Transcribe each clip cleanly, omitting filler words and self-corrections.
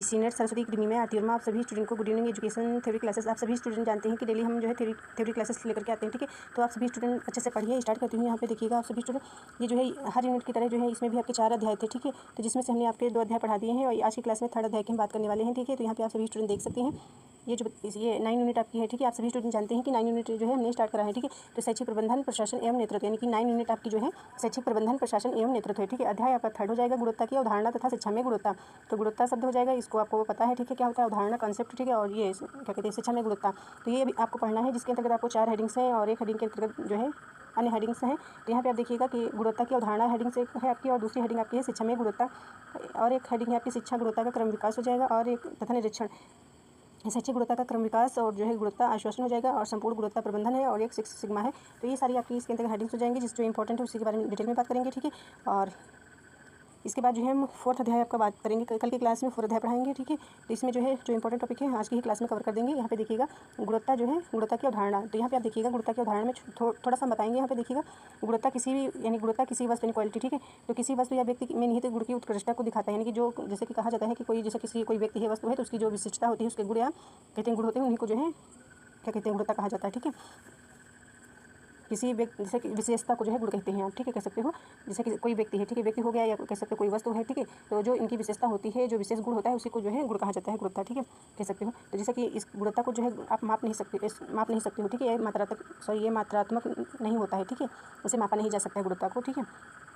Senior Saraswati academy में आती हूँ मैं आप सभी स्टूडेंट को good evening education theory classes. आप सभी स्टूडेंट जानते हैं कि डेली हम जो है थ्योरी क्लासेस लेकर के आते हैं, ठीक है। तो आप सभी स्टूडेंट अच्छे से पढ़िए। स्टार्ट करती हूँ। यहाँ पे देखिएगा आप सभी स्टूडेंट, ये जो है हर यूनिट की तरह जो है इसमें भी आपके 4 अध्याय थे, ठीक है। तो जिसमें से हमने आपके 2 अध्याय पढ़ा दिए हैं और आज की क्लास में 3rd अध्याय की हम बात करने वाले हैं, ठीक है। तो यहाँ पे आप सभी स्टूडेंट देख सकते हैं ये 9 यूनिट आपकी है, ठीक है। आप सभी स्टूडेंट जानते हैं कि 9 यूनिट जो है हमने स्टार्ट करा है, ठीक है। तो शैक्षिक प्रबंधन प्रशासन एवं नेतृत्व, यानी कि 9 यूनिट आपकी जो है शैक्षिक प्रबंधन प्रशासन एवं नेतृत्व है, ठीक है। अध्याय आपका 3rd हो जाएगा, गुणवत्ता की अवधारणा तथा शिक्षा में गुणवत्ता। तो गुणवत्ता शब्द हो जाएगा, इसको आपको पता है, ठीक है, क्या होता है अवधारणा कॉन्सेप्ट, ठीक है। और ये क्या कहते हैं शिक्षा में गुणवत्ता, तो ये आपको पढ़ना है, जिसके अंतर्गत आपको 4 हेडिंग्स हैं और एक हेडिंग के अंतर्गत जो है अन्य हेडिंग्स हैं। तो यहाँ पे आप देखिएगा कि गुणवत्ता की अवधारणा हेडिंग से है आपकी, और दूसरी हेडिंग आपकी है शिक्षा में गुणवत्ता, और एक हेडिंग है आपकी शिक्षा गुणवत्ता का क्रम विकास हो जाएगा, और एक तथा निरीक्षण शैक्षिक गुणवत्ता का क्रम विकास और जो है गुणवत्ता आश्वासन हो जाएगा, और संपूर्ण गुणवत्ता प्रबंधन है, और एक 6 सिग्मा है। तो ये सारी आपकी इसके अंतर्गत हेडिंग्स हो जाएंगी, जिस जो इंपॉर्टेंट है उसी के बारे में डिटेल में बात करेंगे, ठीक है। और इसके बाद जो है हम 4th अध्याय आपका बात करेंगे, कल की क्लास में 4th अध्याय पढ़ाएंगे, ठीक है। तो इसमें जो है जो इंपॉर्टेंट टॉपिक है आज की ही क्लास में कवर कर देंगे। यहाँ पे देखिएगा गुणवत्ता जो है गुणवत्ता की अवधारणा। तो यहाँ पे आप देखिएगा गुणवत्ता की अवधारणा में थोड़ा सा बताएंगे। यहाँ पे देखिएगा गुणवत्ता किसी भी यानी गुणवत्ता किसी वस्तु यानी क्वालिटी, ठीक है। तो किसी वस्तु या व्यक्ति में निहित गुण की उत्कृष्टता को दिखाता है, यानी कि जो जैसे कि कहा जाता है कि कोई जैसे किसी कोई व्यक्ति है वस्तु है तो उसकी जो विशिष्टता होती है उसके गुण या कहते हैं गुण होते हैं, उन्हीं को जो है क्या कहते हैं गुणवत्ता कहा जाता है, ठीक है। किसी व्यक्ति जैसे कि विशेषता को जो है गुण कहते हैं आप, ठीक है, कह सकते हो। जैसे कि कोई व्यक्ति है, ठीक है, व्यक्ति हो गया या कह सकते हो कोई वस्तु है, ठीक है। तो जो इनकी विशेषता होती है, जो विशेष गुण होता है उसी को जो है गुण कहा जाता है, गुणवत्ता, ठीक है, कह सकते हो। तो जैसे कि इस गुणवत्ता को जो है आप माप नहीं सकते हो, ठीक है। ये मात्रात्मक नहीं होता है, ठीक है, उसे मापा नहीं जा सकता है गुणवत्ता को, ठीक है।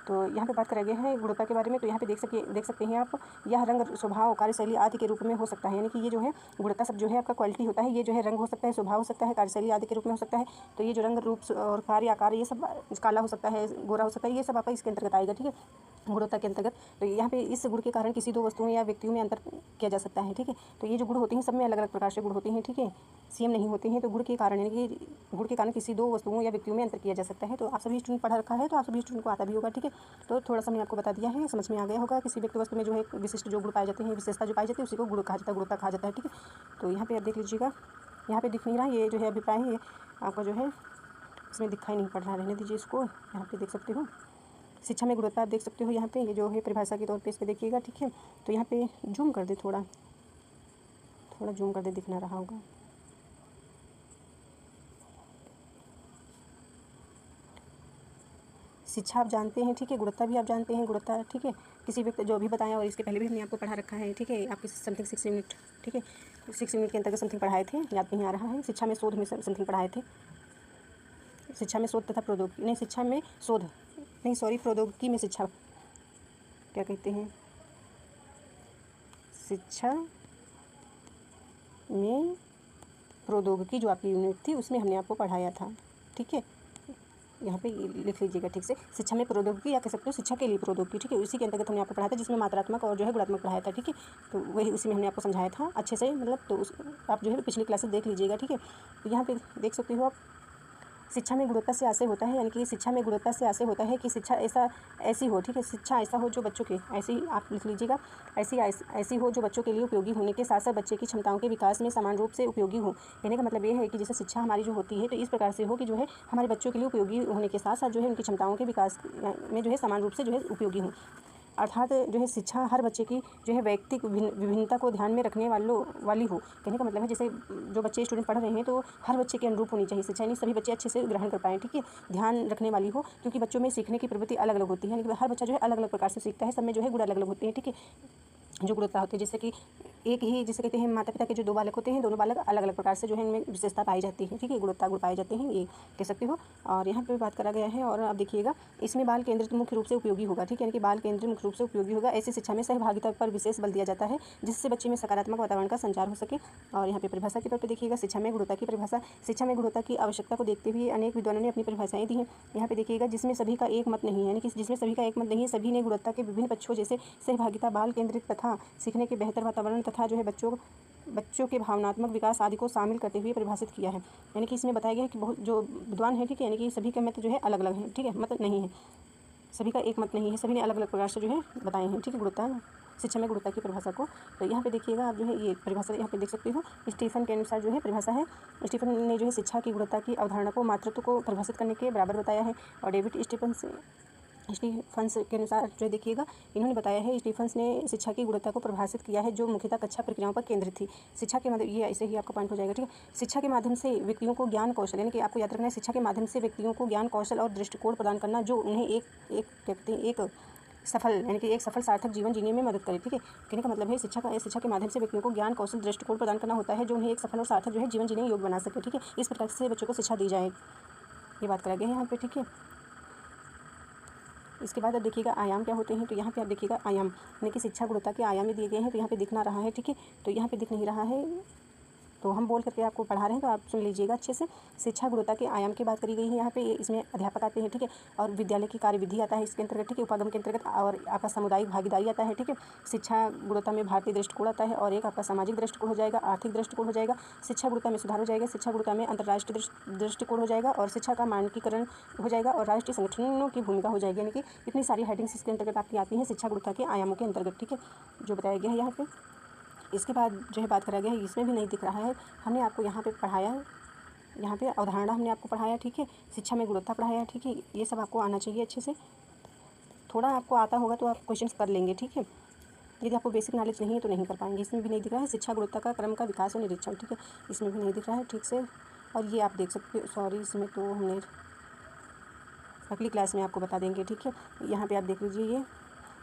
तो यहाँ पे बात करा गया है गुणवत्ता के बारे में। तो यहाँ पे देख सकते हैं आप, यह रंग स्वभाव कार्यशैली आदि के रूप में हो सकता है, यानी कि ये जो है गुणवत्ता सब जो है आपका क्वालिटी होता है, ये जो है रंग हो सकता है, स्वभाव हो सकता है, कार्यशैली आदि के रूप में हो सकता है। तो ये जो रंग रूप और कार्य आकार ये सब काला हो सकता है, गोरा हो सकता है, ये सब आपका इसके अंतर्गत आएगा, ठीक है, गुणवत्ता के अंतर्गत। तो यहाँ पे इस गुण के कारण किसी 2 वस्तुओं या व्यक्तियों में अंतर किया जा सकता है, ठीक है। तो ये जो गुण होते हैं सब में अलग अलग प्रकार से गुण होते हैं, ठीक है, सेम नहीं होते हैं। तो गुण के कारण यानी कि गुण के कारण किसी 2 वस्तुओं या व्यक्तियों में अंतर किया जा सकता है। तो आप सभी स्टूडेंट पढ़ा रखा है, तो आप सभी स्टूडेंट को आता भी होगा, ठीक है। तो थोड़ा सा मैंने आपको बता दिया है, समझ में आ गया होगा। किसी व्यक्ति वस्तु में जो है विशिष्ट जो गुण पाए जाते हैं, विशेषता जो पाई जाती है उसी को गुण कहा जाता है, गुणवत्ता कहा जाता है, ठीक है। तो यहाँ पे आप देख लीजिएगा, यहाँ पे दिख नहीं रहा, ये जो है अभिप्राय है आपका जो है इसमें दिखाई नहीं पड़ रहा, रहने दीजिए इसको। यहाँ पे देख सकते हो शिक्षा में गुणवत्ता आप देख सकते हो, यहाँ पे ये जो है परिभाषा के तौर पे इस पर देखिएगा, ठीक है। तो यहाँ पे जूम कर दे, थोड़ा जूम कर दे, दिख ना रहा होगा। शिक्षा आप जानते हैं, ठीक है, गुणवत्ता भी आप जानते हैं, गुणवत्ता, ठीक है, किसी व्यक्ति जो भी बताया और इसके पहले भी हमने आपको पढ़ा रखा है, ठीक है, आपके समथिंग 6 यूनिट, ठीक है, 6 यूनिट के अंतर्गत समथिंग पढ़ाए थे, याद नहीं आ रहा है। शिक्षा में शोध में समथिंग पढ़ाए थे, शिक्षा में शोध तथा प्रौद्योगिकी नहीं, शिक्षा में शोध नहीं, सॉरी, प्रौद्योगिकी में शिक्षा, क्या कहते हैं, शिक्षा में प्रौद्योगिकी जो आपकी यूनिट थी उसमें हमने आपको पढ़ाया था, ठीक है। यहाँ पे लिख लीजिएगा ठीक से, शिक्षा में प्रौद्योगिकी या कह सकते हो शिक्षा के लिए प्रौद्योगिकी, ठीक है, उसी के अंतर्गत हमने आपको पढ़ाया था, जिसमें मात्रात्मक और जो है गुणात्मक पढ़ाया था, ठीक है। तो वही उसी में हमने आपको समझाया था अच्छे से, मतलब तो आप जो है पिछली क्लासेस देख लीजिएगा, ठीक है। तो यहाँ पे देख सकते हो आप, शिक्षा में गुणवत्ता से आशय होता है, यानी कि शिक्षा में गुणवत्ता से आशय होता है कि शिक्षा ऐसी हो, ठीक है, शिक्षा ऐसा हो जो बच्चों के ऐसी आप लिख लीजिएगा, ऐसी हो जो बच्चों के लिए उपयोगी होने के साथ साथ बच्चे की क्षमताओं के विकास में समान रूप से उपयोगी हो। कहने का मतलब ये है कि जैसे शिक्षा हमारी जो होती है तो इस प्रकार से हो कि जो है हमारे बच्चों के लिए उपयोगी होने के साथ साथ जो है उनकी क्षमताओं के विकास में जो है समान रूप से जो है उपयोगी हो। अर्थात जो है शिक्षा हर बच्चे की जो है व्यक्तिक विभिन्नता को ध्यान में रखने वाली हो। कहने का मतलब है जैसे जो बच्चे स्टूडेंट पढ़ रहे हैं तो हर बच्चे के अनुरूप होनी चाहिए शिक्षा, यानी सभी बच्चे अच्छे से ग्रहण कर पाएँ, ठीक है, ध्यान रखने वाली हो, क्योंकि बच्चों में सीखने की प्रवृत्ति अलग अलग होती है, यानी कि हर बच्चा जो है अलग अलग प्रकार से सीखता है, सब में जो है गुण अलग अलग होते हैं, ठीक है, जो गुणवत्ता होती है। जैसे कि एक ही जैसे कहते हैं माता पिता के जो 2 बालक होते हैं, दोनों बालक अलग अलग प्रकार से जो है इनमें विशेषता पाई जाती है, ठीक है, गुण पाए जाते हैं, ये कह सकते हो। और यहाँ पे बात करा गया है, और आप देखिएगा इसमें बाल केंद्रित मुख्य रूप से उपयोगी होगा, ठीक है, यानी कि बाल केंद्रित मुख्य रूप से उपयोगी होगा। ऐसी शिक्षा में सहभागिता पर विशेष बल दिया जाता है, जिससे बच्चे में सकारात्मक वातावरण का संचार हो सके। और यहाँ पे परिभाषा के तौर पर देखिएगा शिक्षा में गुणवत्ता की परिभाषा, शिक्षा में गुणवत्ता की आवश्यकता को देखते हुए अनेक विद्वानों ने अपनी परिभाषाएं दी हैं। यहाँ पे देखिएगा जिसमें सभी का एक मत नहीं है, यानी कि जिसमें सभी का एक मत नहीं है, सभी ने गुणवत्ता के विभिन्न पक्षों जैसे सहभागिता, बाल केंद्रित तथा सीखने के बेहतर वातावरण तथा जो है बच्चों के भावनात्मक विकास आदि को शामिल करते हुए परिभाषित किया है। यानी कि इसमें बताया गया है कि बहुत जो विद्वान है, ठीक है, यानी कि सभी के मत जो है अलग अलग हैं, ठीक है, मत नहीं है, सभी का एक मत नहीं है, सभी ने अलग अलग प्रकार से जो है बताए हैं, ठीक है, गुणवत्ता शिक्षा में गुणवत्ता की परिभाषा को। तो यहाँ पे देखिएगा आप जो है ये परिभाषा यहाँ पे देख सकते हो, स्टीफन के अनुसार जो है परिभाषा है। स्टीफन ने जो है शिक्षा की गुणवत्ता की अवधारणा को मातृत्व को परिभाषित करने के बराबर बताया है, और डेविड स्टीफन्स के अनुसार जो देखिएगा इन्होंने बताया है, स्टीफन्स ने शिक्षा की गुणवत्ता को परिभाषित किया है जो मुख्यतः कक्षा प्रक्रियाओं पर केंद्रित थी। शिक्षा के माध्यम, ये ऐसे ही आपका पॉइंट हो जाएगा, ठीक है। शिक्षा के माध्यम से व्यक्तियों को ज्ञान कौशल, यानी कि आपको याद रखना है, शिक्षा के माध्यम से व्यक्तियों को ज्ञान कौशल और दृष्टिकोण प्रदान करना जो उन्हें एक सफल, यानी कि एक सफल सार्थक जीवन जीने में मदद करे, ठीक है। कहने का मतलब है शिक्षा के माध्यम से व्यक्तियों को ज्ञान कौशल दृष्टिकोण प्रदान करना होता है जो उन्हें एक सफल और सार्थक जो है जीवन जीने योग्य बना सके, ठीक है। इस प्रकार से बच्चों को शिक्षा दी जाए, ये बात करा गया है यहाँ पे, ठीक है। इसके बाद अब देखिएगा आयाम क्या होते हैं। तो यहाँ पे आप देखिएगा आयाम, यानी कि शिक्षा गुणवत्ता के आयाम में दिए गए हैं। तो यहाँ पे दिख ना रहा है, ठीक है। तो यहाँ पे दिख नहीं रहा है, तो हम बोल करके आपको पढ़ा रहे हैं, तो आप सुन लीजिएगा अच्छे से। शिक्षा गुणवत्ता के आयाम की बात करी गई है यहाँ पे। इसमें अध्यापक आते हैं, ठीक है, और विद्यालय की कार्यविधि आता है इसके अंतर्गत, ठीक है, उपागम के अंतर्गत, और आपका सामुदायिक भागीदारी आता है, ठीक है। शिक्षा गुणवत्ता में भारतीय दृष्टिकोण आता है, और एक आपका सामाजिक दृष्टिकोण हो जाएगा, आर्थिक दृष्टिकोण हो जाएगा, शिक्षा गुणवत्ता में सुधार हो जाएगा, शिक्षा गुणवत्ता में अंतर्राष्ट्रीय दृष्टिकोण हो जाएगा, और शिक्षा का मानकीकरण हो जाएगा, और राष्ट्रीय संगठनों की भूमिका हो जाएगी। यानी कि इतनी सारी हेडिंग्स इसके अंतर्गत आपकी आती हैं शिक्षा गुणवत्ता के आयामों के अंतर्गत, ठीक है, जो बताया गया है यहाँ पे। इसके बाद जो है बात करा गया है, इसमें भी नहीं दिख रहा है, हमने आपको यहाँ पे पढ़ाया, यहाँ पे अवधारणा हमने आपको पढ़ाया, ठीक है, शिक्षा में गुणवत्ता पढ़ाया, ठीक है। ये सब आपको आना चाहिए अच्छे से। थोड़ा आपको आता होगा तो आप क्वेश्चंस कर लेंगे, ठीक है। यदि आपको बेसिक नॉलेज नहीं है तो नहीं कर पाएंगे। इसमें भी नहीं दिख रहा है शिक्षा गुणवत्ता का क्रम का विकास और निरीक्षण, ठीक है, इसमें भी नहीं दिख रहा है ठीक से। और ये आप देख सकते हो, सॉरी, इसमें तो हमने अगली क्लास में आपको बता देंगे, ठीक है। यहाँ पर आप देख लीजिए, ये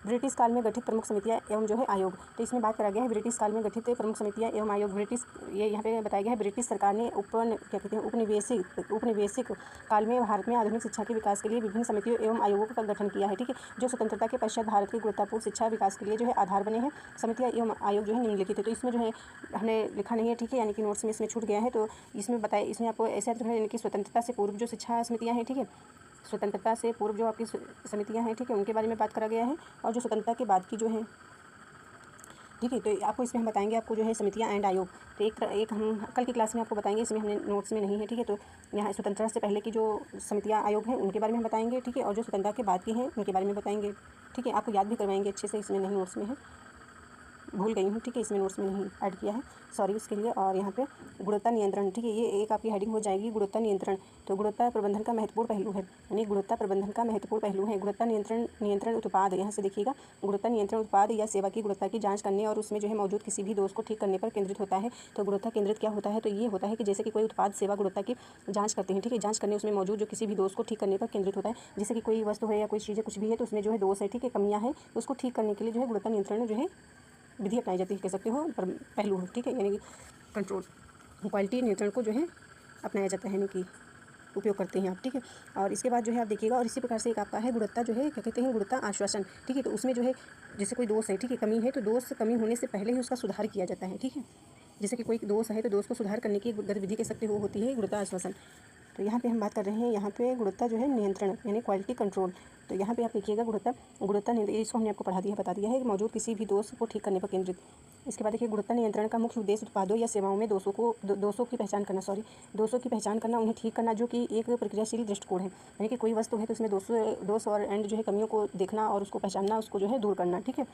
ब्रिटिश काल में गठित प्रमुख समितियाँ एवं जो है आयोग। तो इसमें बात करा गया है ब्रिटिश काल में गठित प्रमुख समितियाँ एवं आयोग। ब्रिटिश, ये यहाँ पे बताया गया है, ब्रिटिश सरकार ने उपनिवेशिक काल में भारत में आधुनिक शिक्षा के विकास के लिए विभिन्न समितियों एवं आयोगों का गठन किया है, ठीक है, जो स्वतंत्रता के पश्चात भारत की गुणवत्तापूर्ण शिक्षा विकास के लिए जो है आधार बने हैं। समितियाँ एवं आयोग जो है निम्नलिखित है। तो इसमें जो है हमने लिखा नहीं है, ठीक है, यानी कि नोट्स में इसमें छूट गया है। तो इसमें बताया, इसमें आपको ऐसा यानी कि स्वतंत्रता से पूर्व जो शिक्षा समितियाँ हैं, ठीक है, स्वतंत्रता से पूर्व जो आपकी समितियां हैं, ठीक है, उनके बारे में बात करा गया है, और जो स्वतंत्रता के बाद की जो है, ठीक है, तो आपको इसमें हम बताएंगे आपको जो है समितियां एंड आयोग। तो एक हम कल की क्लास में आपको बताएंगे, इसमें हमने नोट्स में नहीं है, ठीक है। तो यहाँ स्वतंत्रता से पहले की जो समितियां आयोग हैं उनके बारे में हम बताएंगे, ठीक है, और जो स्वतंत्रता के बाद की हैं उनके बारे में बताएंगे, ठीक है। आपको याद भी करवाएंगे अच्छे से, इसमें नहीं, नोट्स में है, भूल गई हूँ, ठीक है, इसमें नोट्स में नहीं ऐड किया है, सॉरी उसके लिए। और यहाँ पे गुणवत्ता नियंत्रण, ठीक है, ये एक आपकी हेडिंग हो जाएगी, गुणवत्ता नियंत्रण। तो गुणवत्ता प्रबंधन का महत्वपूर्ण पहलू है, यानी गुणवत्ता प्रबंधन का महत्वपूर्ण पहलू है। गुणवत्ता नियंत्रण उत्पाद, यहाँ से देखिएगा, गुणवत्ता नियंत्रण उत्पाद या सेवा की गुणवत्ता की जांच करने और उसमें जो है मौजूद किसी भी दोष को ठीक करने पर केंद्रित होता है। तो गुणवत्ता केंद्रित क्या होता है, तो ये होता है कि जैसे कि कोई उत्पाद सेवा गुणवत्ता की जाँच करते हैं, ठीक है, जाँच करने उसमें मौजूद जो किसी भी दोष को ठीक करने पर केंद्रित होता है। जैसे कि कोई वस्तु है या कोई चीज़ कुछ भी है तो उसमें जो है दोष है, ठीक है, कमियाँ हैं, उसको ठीक करने के लिए जो है गुणवत्ता नियंत्रण जो है विधि अपनाई जाती है, कह सकते हो, पर पहलू हो, ठीक है, यानी कि कंट्रोल, क्वालिटी नियंत्रण को जो है अपनाया जाता है, यानी कि उपयोग करते हैं आप, ठीक है। और इसके बाद जो है आप देखिएगा, और इसी प्रकार से एक आपका है गुणवत्ता जो है, क्या कहते हैं, गुणवत्ता आश्वासन, ठीक है। तो उसमें जो है जैसे कोई दोष है, ठीक है, कमी है, तो दोष कमी होने से पहले ही उसका सुधार किया जाता है, ठीक है। जैसे कि कोई दोष है तो दोष को सुधार करने की गतिविधि कह सकते हो होती है गुणवत्ता आश्वासन। तो यहाँ पे हम बात कर रहे हैं, यहाँ पे गुणवत्ता जो है नियंत्रण, यानी क्वालिटी कंट्रोल। तो यहाँ पे आप देखिएगा गुणवत्ता नियंत्रण, इसको हमने आपको पढ़ा दिया, बता दिया है, मौजूद किसी भी दोष को ठीक करने पर केंद्रित। इसके बाद देखिए गुणवत्ता नियंत्रण का मुख्य उद्देश्य उत्पादों या सेवाओं में दोषों की पहचान करना, उन्हें ठीक करना, जो कि एक प्रक्रियाशील दृष्टिकोण है। यानी कि कोई वस्तु है तो उसमें दोष और एंड जो है कमियों को देखना और उसको पहचानना, उसको जो है दूर करना, ठीक है।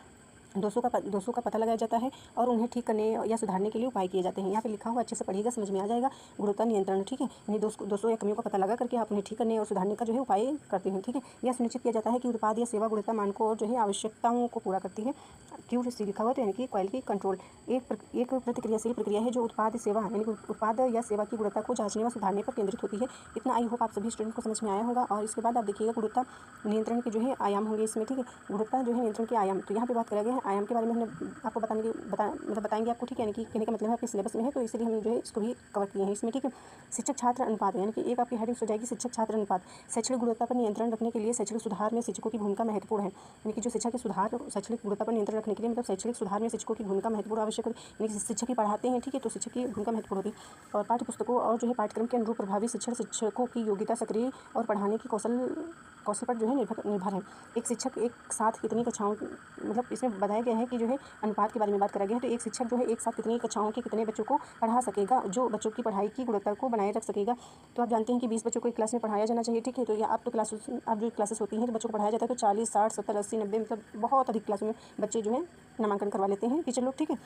दोषों का पता लगाया जाता है और उन्हें ठीक करने या सुधारने के लिए उपाय किए जाते हैं। यहाँ पे लिखा हुआ अच्छे से पढ़िएगा, समझ में आ जाएगा। गुणवत्ता नियंत्रण, ठीक है, यानी दोषों या कमियों का पता लगा करके आप उन्हें ठीक करने और सुधारने का जो है उपाय करते हैं, ठीक है। यह सुनिश्चित किया जाता है कि उत्पाद या सेवा गुणवत्ता मानकों और जो है आवश्यकताओं को पूरा करती है। QC लिखा हुआ, तो यानी कि क्वालिटी कंट्रोल एक प्रतिक्रियाशील प्रक्रिया है जो उत्पाद या सेवा की गुणवत्ता को जांचने व सुधारने पर केंद्रित होती है। इतना आई होप आप सभी स्टूडेंट को समझ में आया होगा। और इसके बाद आप देखिएगा गुणवत्ता नियंत्रण के जो है आयाम होंगे इसमें, ठीक है, गुणवत्ता जो है नियंत्रण के आयाम। तो यहाँ पे बात करा गया है आयाम के बारे में, हमने आपको बताएंगे आपको, ठीक है, यानी कि कहने का मतलब है आपके सिलेबस में है, तो इसलिए हम जो है इसको भी कवर किए हैं इसमें, ठीक है। शिक्षक छात्र अनुपात, यानी कि एक आपकी हेडिंग हो जाएगी शिक्षक छात्र अनुपात। शैक्षणिक गुणवत्ता पर नियंत्रण रखने के लिए शैक्षणिक सुधार में शिक्षकों की भूमिका महत्वपूर्ण है। यानी कि जो शिक्षा के सुधार, शैक्षणिक गुणवत्ता पर नियंत्रण रखने के लिए मतलब शैक्षणिक सुधार में शिक्षकों की भूमिका महत्वपूर्ण आवश्यक है। यानी कि शिक्षक ही पढ़ाते हैं, ठीक है, तो शिक्षक की भूमिका महत्वपूर्ण होती है। और पाठ्य पुस्तकों और जो है पाठ्यक्रम के अनुरूप प्रभावी शिक्षकों की योग्यता, सक्रिय और पढ़ाने की कौशल पर जो है निर्भर है। एक शिक्षक एक साथ कितनी कक्षाओं, मतलब इसमें बताया गया है कि जो है अनुपात के बारे में बात करा गया है। तो एक शिक्षक जो है एक साथ कितनी कक्षाओं के कितने बच्चों को पढ़ा सकेगा, जो बच्चों की पढ़ाई की गुणवत्ता को बनाए रख सकेगा। तो आप जानते हैं कि 20 बच्चों को एक क्लास में पढ़ाया जाना चाहिए, ठीक है। तो आप जो क्लासेस होती हैं तो बच्चों को पढ़ाया जाता है तो 40, 60, 70, 80, 90, मतलब बहुत अधिक क्लासों में बच्चे जो है नामांकन करवा लेते हैं टीचर लोग, ठीक है।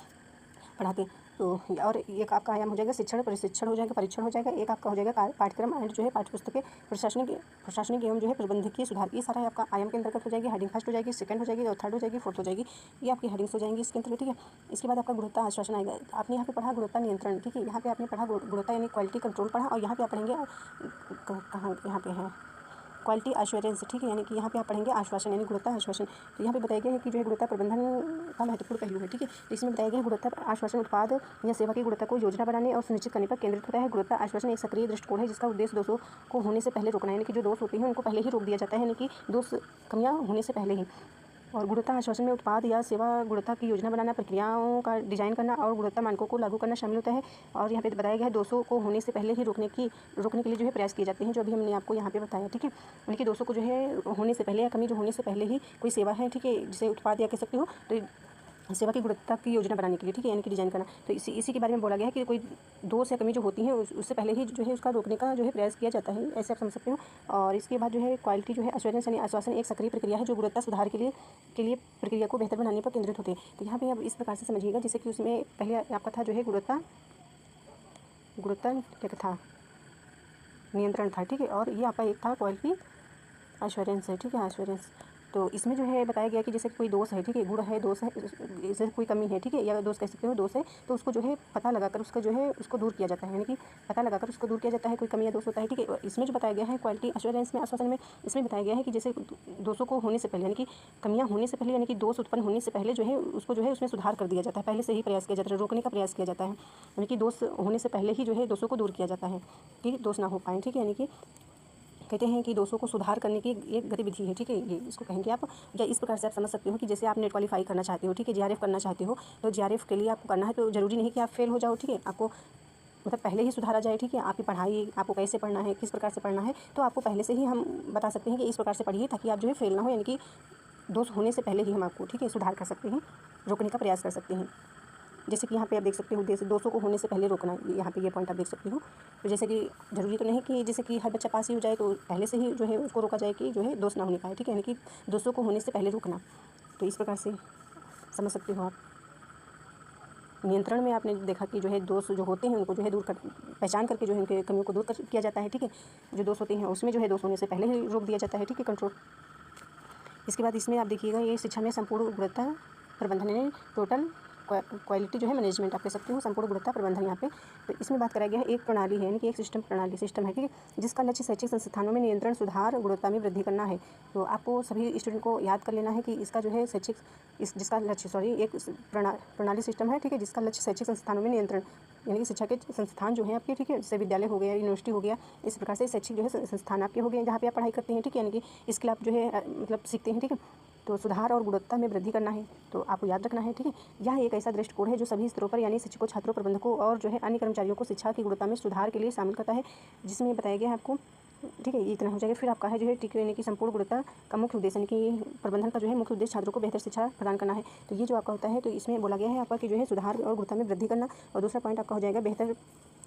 पढ़ाते हैं। तो और एक आपका आयाम हो जाएगा शिक्षण प्रशिक्षण हो जाएगा, परीक्षण हो जाएगा। एक आपका हो जाएगा पाठ्यक्रम एंड जो है पाठ्यपुस्तकें प्रशासनिक एवं जो है प्रबंधकीय सुधार। ये सारा आपका आयाम के अंतर्गत हो जाएगी। हेडिंग फर्स्ट हो जाएगी, सेकंड हो जाएगी, और थर्ड हो जाएगी, फोर्थ हो जाएगी। ये आपकी हेडिंग्स हो जाएंगी इसके अंतर्गत, ठीक है। इसके बाद आपका गुणवत्ता आश्वासन आएगा। आपने यहाँ पे पढ़ा गुणवत्ता नियंत्रण, ठीक है। यहाँ पे आपने पढ़ा गुणवत्ता यानी क्वालिटी कंट्रोल पढ़ा, और यहाँ पे आप पढ़ेंगे कहाँ यहाँ पे है क्वालिटी एश्योरेंस, ठीक है। यानी कि यहाँ पे आप पढ़ेंगे आश्वासन यानी गुणवत्ता आश्वासन। तो यहाँ पे बताया गया है कि जो है गुणवत्ता प्रबंधन का महत्वपूर्ण पहलू है, ठीक है। तो इसमें बताया गया है गुणवत्ता आश्वासन उत्पाद या सेवा की गुणवत्ता को योजना बनाने और सुनिश्चित करने पर केंद्रित होता है। गुणवत्ता आश्वासन एक सक्रिय दृष्टिकोण है जिसका उद्देश्य दोषों को होने से पहले रोकना है, यानी कि जो दोष होते हैं उनको पहले ही रोक दिया जाता है, यानी कि दोष कमियाँ होने से पहले ही। और गुणवत्ता आश्वासन में उत्पाद या सेवा गुणवत्ता की योजना बनाना, प्रक्रियाओं का डिजाइन करना और गुणवत्ता मानकों को लागू करना शामिल होता है। और यहाँ पे बताया गया है दोषों को होने से पहले ही रोकने के लिए जो है प्रयास किए जाते हैं, जो अभी हमने आपको यहाँ पे बताया, ठीक है। यानी कि दोषों को जो है होने से पहले या कमी जो होने से पहले ही कोई सेवा है, ठीक है, जिसे उत्पाद या कह सकते हो, तो सेवा की गुणवत्ता की योजना बनाने के लिए, ठीक है, यानी कि डिजाइन करना। तो इसी के बारे में बोला गया है कि कोई दोष या कमी जो होती है उससे पहले ही जो है उसका रोकने का जो है प्रयास किया जाता है, ऐसे आप समझ सकते हो। और इसके बाद जो है क्वालिटी जो है एश्योरेंस यानी आश्वासन एक सक्रिय प्रक्रिया है जो गुणवत्ता सुधार के लिए प्रक्रिया को बेहतर बनाने पर केंद्रित होते हैं। तो यहाँ पे आप इस प्रकार से समझिएगा, जैसे कि उसमें पहले आपका था जो है गुणवत्ता क्या था, नियंत्रण था, ठीक है। और ये आपका एक था क्वालिटी एश्योरेंस है, ठीक है, एश्योरेंस। तो इसमें जो है बताया गया कि जैसे कोई दोष है, ठीक है, गुण है, दोष है, जैसे कोई कमी है, ठीक है, या दोष कह सकते हो, दोष है, तो उसको जो है पता लगाकर उसका जो है उसको दूर किया जाता है, यानी कि पता लगाकर उसको दूर किया जाता है। कोई कमी या दोष होता है, ठीक है। इसमें जो बताया गया है क्वालिटी एश्योरेंस में, आश्वासन में, इसमें बताया गया है कि जैसे दोषों को होने से पहले यानी कि कमियाँ होने से पहले यानी कि दोष उत्पन्न होने से पहले जो है उसको जो है उसमें सुधार कर दिया जाता है, पहले से ही प्रयास किया जाता है, रोकने का प्रयास किया जाता है, यानी कि दोष होने से पहले ही जो है दोषों को दूर किया जाता है कि दोष ना हो पाए, ठीक है। यानी कि कहते हैं कि दोषों को सुधार करने की एक गतिविधि है, ठीक है, ये इसको कहेंगे आप। या इस प्रकार से आप समझ सकते हो कि जैसे आप नेट क्वालिफाई करना चाहते हो, ठीक है, जीआरएफ करना चाहते हो, तो जीआरएफ के लिए आपको करना है, तो ज़रूरी नहीं कि आप फेल हो जाओ, ठीक है, आपको मतलब पहले ही सुधारा जाए, ठीक है। आपकी पढ़ाई आपको कैसे पढ़ना है, किस प्रकार से पढ़ना है, तो आपको पहले से ही हम बता सकते हैं कि इस प्रकार से पढ़िए ताकि आप जो है फेल ना हो, यानी कि दोष होने से पहले ही हम आपको, ठीक है, सुधार कर सकते हैं, रोकने का प्रयास कर सकते हैं। जैसे कि यहाँ पे आप देख सकते हो दोषों को होने से पहले रोकना, यहाँ पे ये पॉइंट आप देख सकते हो। तो जैसे कि ज़रूरी तो नहीं कि जैसे कि हर बच्चा पास ही हो जाए, तो पहले से ही जो है उसको रोका जाए कि जो है दोष ना होने पाए, ठीक है, यानी कि दोषों को होने से पहले रोकना। तो इस प्रकार से समझ सकते हो आप। नियंत्रण में आपने देखा कि जो है दोष जो होते हैं उनको जो है पहचान करके जो है उनके कमियों को दूर किया जाता है, ठीक है। जो दोष होते हैं उसमें जो है दोष होने से पहले ही रोक दिया जाता है, ठीक है, कंट्रोल। इसके बाद इसमें आप देखिएगा ये शिक्षा में संपूर्ण गुणवत्ता प्रबंधन यानी टोटल क्वालिटी जो है मैनेजमेंट आप कह सकते हो, संपूर्ण गुणवत्ता प्रबंधन यहाँ पे। तो इसमें बात करा गया है एक प्रणाली है, यानी कि एक सिस्टम है, ठीक है, जिसका लक्ष्य शैक्षिक संस्थानों में नियंत्रण सुधार गुणवत्ता में वृद्धि करना है। तो आपको सभी स्टूडेंट को याद कर लेना है कि इसका जो है जिसका लक्ष्य एक प्रणाली सिस्टम है, ठीक है, जिसका लक्ष्य शैक्षिक संस्थानों में नियंत्रण यानी कि शिक्षा के संस्थान जो है आपके, ठीक है, जैसे विद्यालय हो गया, यूनिवर्सिटी हो गया, इस प्रकार से शैक्षिक जो है संस्थान आपके हो गए जहाँ पे आप पढ़ाई करते हैं, ठीक है, यानी कि स्किल आप जो है मतलब सीखते हैं, ठीक है। तो सुधार और गुणवत्ता में वृद्धि करना है, तो आपको याद रखना है, ठीक है। यह एक ऐसा दृष्टिकोण है जो सभी स्तरों पर यानी शिक्षकों, छात्रों, प्रबंधकों और जो है अन्य कर्मचारियों को शिक्षा की गुणवत्ता में सुधार के लिए शामिल करता है, जिसमें बताया गया है आपको, ठीक है, ये इतना हो जाएगा। फिर आपका है जो है टिक यानी कि संपूर्ण गुणवत्ता का मुख्य उद्देश्य यानी कि प्रबंधन का जो है मुख्य उद्देश्य छात्रों को बेहतर शिक्षा प्रदान करना है। तो ये जो आपका होता है, तो इसमें बोला गया है आपका कि जो है सुधार और गुणवत्ता में वृद्धि करना, और दूसरा पॉइंट आपका हो जाएगा बेहतर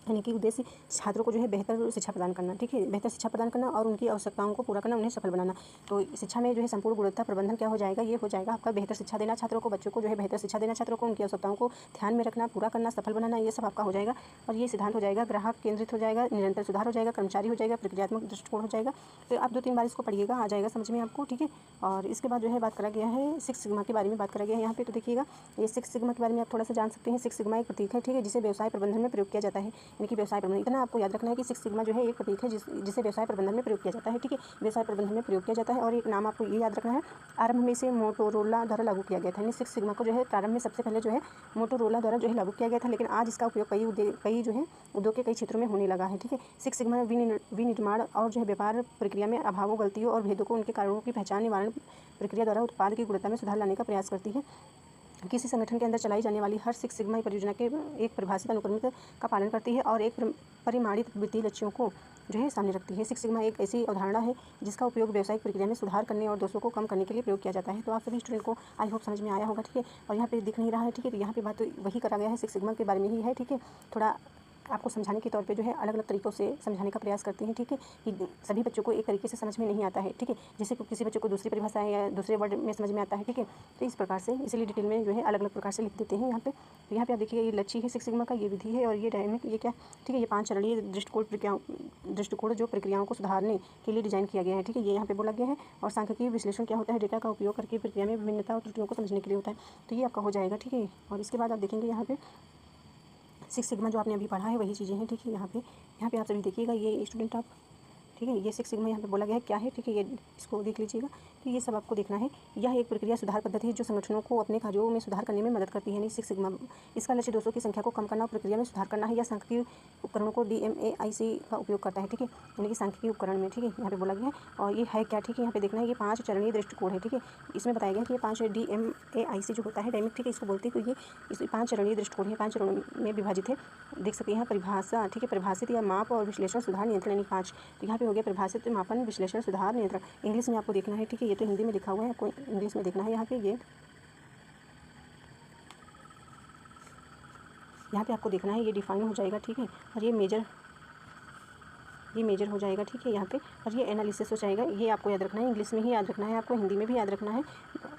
यानी कि उद्देश्य छात्रों को जो है बेहतर शिक्षा प्रदान करना, ठीक है, बेहतर शिक्षा प्रदान करना और उनकी आवश्यकताओं को पूरा करना, उन्हें सफल बनाना। तो शिक्षा में जो है संपूर्ण गुणवत्ता प्रबंधन क्या हो जाएगा, ये हो जाएगा आपका बेहतर शिक्षा देना छात्रों को, बच्चों को जो है बेहतर शिक्षा देना छात्रों को, उनकी आवश्यकताओं को ध्यान में रखना, पूरा करना, सफल बनाना, ये सब आपका हो जाएगा। और ये सिद्धांत हो जाएगा ग्राहक केंद्रित हो जाएगा, निरंतर सुधार हो जाएगा, कर्मचारी हो जाएगा, प्रक्रियात्मक दृष्टिकोण हो जाएगा। तो आप 2-3 बार इसको पढ़िएगा, आ जाएगा समझ में आपको, ठीक है। और इसके बाद जो है बात करा गया है 6 सिग्मा के बारे में बात करा गया है यहाँ पे। तो देखिएगा ये 6 सिग्मा के बारे में आप थोड़ा सा जान सकते हैं। 6 सिग्मा एक प्रतीक है, ठीक है, जिसे व्यवसाय प्रबंधन में प्रयोग किया जाता है, यानी कि व्यवसाय प्रबंधन आपको याद रखना है कि 6 सिग्मा जो है एक प्रतीक है जिसे व्यवसाय प्रबंधन में प्रयोग किया जाता है, ठीक है, व्यवसाय प्रबंधन में प्रयोग किया जाता है। और एक नाम आपको ये याद रखना है, आरंभ में इसे मोटोरोला द्वारा लागू किया गया था, यानी 6 सिग्मा को जो है प्रारंभ में सबसे पहले जो है मोटोरोला द्वारा जो है लागू किया गया था, लेकिन आज इसका उपयोग कई जो है उद्योग के कई क्षेत्रों में होने लगा है, ठीक है। 6 सिग्मा विनिर्माण और जो है व्यापार प्रक्रिया में अभावों, गलतियों और भेदों को उनके कारणों की पहचान, निवारण प्रक्रिया द्वारा उत्पाद की गुणवत्ता में सुधार लाने का प्रयास करती है। किसी संगठन के अंदर चलाई जाने वाली हर 6 सिग्मा परियोजना के एक परिभाषित अनुक्रमित का पालन करती है और एक परिमाणित वित्तीय लक्ष्यों को जो है सामने रखती है। 6 सिग्मा एक ऐसी अवधारणा है जिसका उपयोग व्यावसायिक प्रक्रिया में सुधार करने और दोषों को कम करने के लिए प्रयोग किया जाता है। तो आप सभी स्टूडेंट को आई होप समझ में आया होगा, ठीक है। और यहाँ पे दिख नहीं रहा है, ठीक है, तो यहाँ पे बात तो वही करा गया है 6 सिग्मा के बारे में ही है, ठीक है। थोड़ा आपको समझाने के तौर पे जो है अलग अलग तरीक़ों से समझाने का प्रयास करती हैं, ठीक है। कि सभी बच्चों को एक तरीके से समझ में नहीं आता है, ठीक है। जैसे किसी बच्चों को दूसरी परिभाषा है या दूसरे वर्ड में समझ में आता है, ठीक है। तो इस प्रकार से इसीलिए डिटेल में जो है अलग अलग प्रकार से लिख देते हैं यहाँ पे। तो यहाँ पे आप देखिए ये लक्ष्य है 6 सिग्मा का, ये विधि है और ये डायनामिक, ये क्या, ठीक है। ये 5 चरणीय दृष्टिकोण जो प्रक्रियाओं को सुधारने के लिए डिजाइन किया गया है, ठीक है। ये यहाँ पे बोला गया है। और सांख्यिकीय विश्लेषण क्या होता है, डेटा का उपयोग करके प्रक्रिया में विभिन्नता और त्रुटियों को समझने के लिए होता है। तो ये आपका हो जाएगा, ठीक है। और इसके बाद आप देखेंगे यहाँ पे 6 सिग्मा जो आपने अभी पढ़ा है वही चीज़ें हैं, ठीक है। यहाँ पे आप सभी देखिएगा, ये स्टूडेंट आप, ठीक है। ये 6 सिग्मा यहाँ पे बोला गया है क्या है, ठीक है। ये इसको देख लीजिएगा। तो ये सब आपको देखना है। यह एक प्रक्रिया सुधार पद्धति है जो संगठनों को अपने कार्यों में सुधार करने में मदद करती है। यानी 6 सिग्मा, इसका लक्ष्य दोषों की संख्या को कम करना और प्रक्रिया में सुधार करना है। या सांख्यिकीय उपकरणों को DMAIC का उपयोग करता है, ठीक है। यानी कि सांख्यिकीय उपकरण में, ठीक है, यहाँ पे बोला गया है। और ये है क्या, ठीक है। यहाँ पे देखना है, ये 5 चरणीय दृष्टिकोण है, ठीक है। इसमें बताया गया कि ये 5 DMAIC जो होता है डायमिक, ठीक है, इसको बोलते हैं। तो ये इस 5 चरणीय दृष्टिकोण है, 5 चरणों में विभाजित है। देख सकते हैं यहाँ परिभाषा, ठीक है। परिभाषित या माप और विश्लेषण सुधार नियंत्रण, यानी 5। तो यहाँ पे हो गया परिभाषित, मापन, विश्लेषण, सुधार, नियंत्रण। इंग्लिश में आपको देखना है, ठीक है। ये तो हिंदी में लिखा हुआ है, आपको इंग्लिश में देखना है। यहाँ पे आपको देखना है, ये डिफाइन हो जाएगा, ठीक है। और ये मेजर हो जाएगा, ठीक है यहाँ पे। और ये एनालिसिस हो जाएगा। ये आपको याद रखना है, इंग्लिश में ही याद रखना है, आपको हिंदी में भी याद रखना है।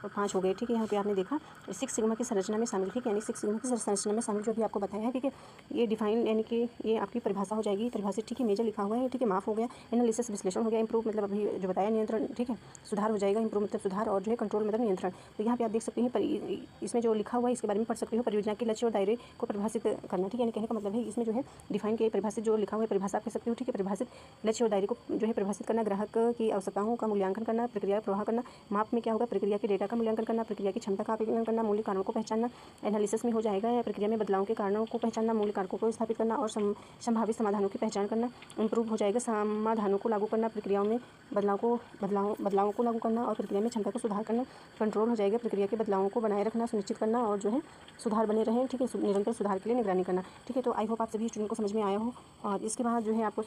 5 हो गए, ठीक है। यहाँ पे आपने देखा 6 सिग्मा की संरचना में शामिल, ठीक है। यानी 6 सिग्मा की संरचना में शामिल जो भी आपको बताया है, ठीक है। ये डिफाइन यानी कि ये आपकी परिभाषा हो जाएगी, परिभाषित, ठीक है। मेजर लिखा हुआ है, ठीक है। माफ हो गया, एनालिसिस विश्लेषण हो गया, इंप्रूव मतलब अभी जो बताया नियंत्रण, ठीक है। सुधार हो जाएगा, इंप्रूव मतलब सुधार, और जो है कंट्रोल मतलब नियंत्रण। तो यहाँ पे आप देख सकते हैं इसमें जो लिखा हुआ है इसके बारे में पढ़ सकते हो। परियोजना के लक्ष्य और दायरे को परिभाषित करना, ठीक है। यानी कहने का मतलब है इसमें जो है डिफाइन के परिभाषित जो लिखा हुआ है परिभाषा आप कह सकते हो, ठीक है। परिभाषित लक्ष्य और दायरे को जो है परिभाषित करना, ग्राहक की आवश्यकताओं का मूल्यांकन करना, प्रक्रिया प्रवाह करना। माप में क्या होगा, प्रक्रिया के डेटा का मूल्यांकन करना, प्रक्रिया की क्षमता का आकलन करना, मूल्य कारणों को पहचानना। एनालिसिस में हो जाएगा या प्रक्रिया में बदलाव के कारणों को पहचानना, मूल्य कारकों को स्थापित करना और संभावित समाधानों की पहचान करना। इंप्रूव हो जाएगा, समाधानों को लागू करना, प्रक्रियाओं में बदलावों को लागू करना और प्रक्रिया में क्षमता को सुधार करना। कंट्रोल हो जाएगा, प्रक्रिया के बदलावों को बनाए रखना, सुनिश्चित करना और जो है सुधार बने रहें, ठीक है। निरंतर सुधार के लिए निगरानी करना, ठीक है। तो आई होप आप सभी स्टूडेंट को समझ में आया हो। और इसके बाद जो है आपको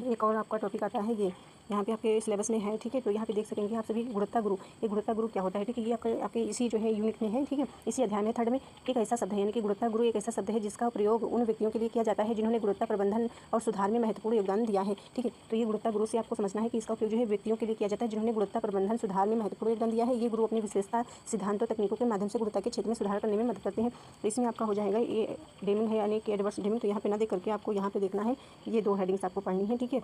एक और आपका टॉपिक आता है, ये यहाँ पे आपके सिलेबस में है, ठीक है। तो यहाँ पे देख सकेंगे आप सभी गुणवत्ता गुरु। ये गुणवत्ता गुरु क्या होता है, ठीक है। ये आपके इसी जो है यूनिट में है, ठीक है। इसी अध्याय में 3rd में एक ऐसा शब्द है, यानी कि गुणवत्ता गुरु एक ऐसा शब्द है जिसका प्रयोग उन व्यक्तियों के लिए किया जाता है जिन्होंने गुणवत्ता प्रबंधन और सुधार में महत्वपूर्ण योगदान दिया है, ठीक है। तो ये गुणवत्ता गुरु से आपको समझना है कि इसका उपयोग जो है व्यक्तियों के लिए किया जाता है जिन्होंने गुणवत्ता प्रबंधन सुधार में महत्वपूर्ण योगदान दिया है। ये गुरु अपनी विशेषता, सिद्धांतों, तकनीकों के माध्यम से गुणवत्ता के क्षेत्र में सुधार करने में मदद करते हैं। तो इसमें आपका हो जाएगा ये डेमिंग है, यानी कि एडवर्स डेमिंग। तो यहाँ पे ना देख करके आपको यहाँ पे देखना है, ये 2 हेडिंग्स आपको पढ़नी है, ठीक है।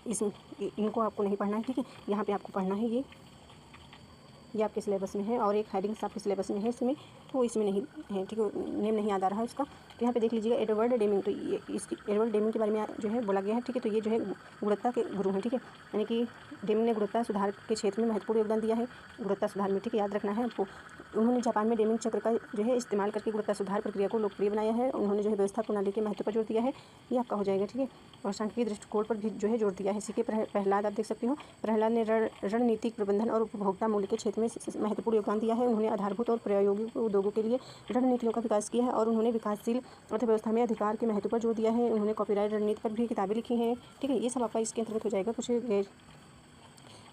इनको आपको नहीं पढ़ना है, ठीक है। यहाँ पे आपको पढ़ना है, ये आपके सिलेबस में है। और एक हेडिंग्स आपके सिलेबस में है इसमें, तो इसमें नहीं है, ठीक है। नेम नहीं याद आ रहा है उसका। तो यहाँ पे देख लीजिएगा एडवर्ड डेमिंग। तो ये इसकी एडवर्ड डेमिंग के बारे में जो है बोला गया है, ठीक है। तो ये जो है गुणवत्ता के गुरु हैं, ठीक है। यानी कि डेमिंग ने गुणवत्ता सुधार के क्षेत्र में महत्वपूर्ण योगदान दिया है, गुणवत्ता सुधार में, ठीक है। याद रखना है आपको। उन्होंने जापान में डेमिंग चक्र का जो है इस्तेमाल करके गुणवत्ता सुधार प्रक्रिया को लोकप्रिय बनाया है। उन्होंने जो है व्यवस्था प्रणाली के महत्व पर जोर दिया है, ये आपका हो जाएगा, ठीक है। और सांख्यिकीय दृष्टिकोण पर भी जो है जोर दिया है। इसी के प्रहलाद आप देख सकते हो, प्रहलाद ने रणनीतिक प्रबंधन और उपभोक्ता मूल्य के क्षेत्र में महत्वपूर्ण योगदान दिया है। उन्होंने आधारभूत और प्रायोगिक उद्योगों के लिए रणनीतियों का विकास किया है और उन्होंने विकासशील अर्थव्यवस्था में अधिकार के महत्व पर जोर दिया है। उन्होंने कॉपीराइट रणनीति पर भी किताबें लिखी हैं, ठीक है। ये सब आपका इसके अंतर्गत हो जाएगा कुछ।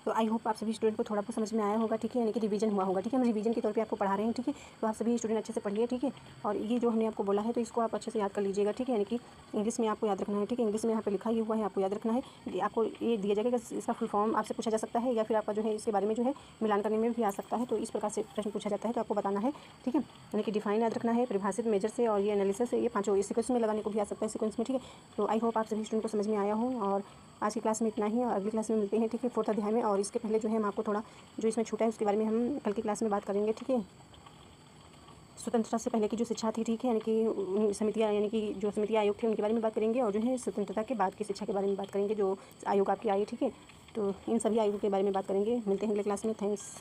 तो आई होप आप सभी स्टूडेंट को थोड़ा बहुत समझ में आया होगा, ठीक है। यानी कि रिवीजन हुआ होगा, ठीक है। हम रिवीजन के तौर पे आपको पढ़ा रहे हैं, ठीक है। तो आप सभी स्टूडेंट अच्छे से पढ़िए, ठीक है। और ये जो हमने आपको बोला है तो इसको आप अच्छे से याद कर लीजिएगा, ठीक है। यानी कि इंग्लिश में आपको याद रखना है, ठीक है। इंग्लिश में यहाँ पे लिखा ही हुआ है, आपको याद रखना है। आपको ये दिया जाएगा कि इसका फुल फॉर्म आपसे पूछा जा सकता है या फिर आपका जो है इसके बारे में जो है मिलान करने में भी आ सकता है। तो इस प्रकार से प्रश्न पूछा जाता है, तो आपको बताना है, ठीक है। यानी कि डिफाइन याद रखना है, परिभाषित, मेजर से, और ये एनालिसिस है। ये 5 सीक्वेंस में लगाने को भी आ सकता है, सीक्वेंस में, ठीक है। तो आई होप आप सभी स्टूडेंट को समझ में आया हो। और आज की क्लास में इतना ही, और अगली क्लास में मिलते हैं, ठीक है, 4th अध्याय में। और इसके पहले जो है हम आपको थोड़ा जो इसमें छूटा है उसके बारे में हम कल की क्लास में बात करेंगे, ठीक है। स्वतंत्रता से पहले की जो शिक्षा थी, ठीक है, यानी कि समितियाँ, यानी कि जो समिति आयोग थे उनके बारे में बात करेंगे। और जो है स्वतंत्रता के बाद की शिक्षा के बारे में बात करेंगे, जो आयोग आपके आए, ठीक है। तो इन सभी आयोगों के बारे में बात करेंगे। मिलते हैं अगले क्लास में। थैंक्स।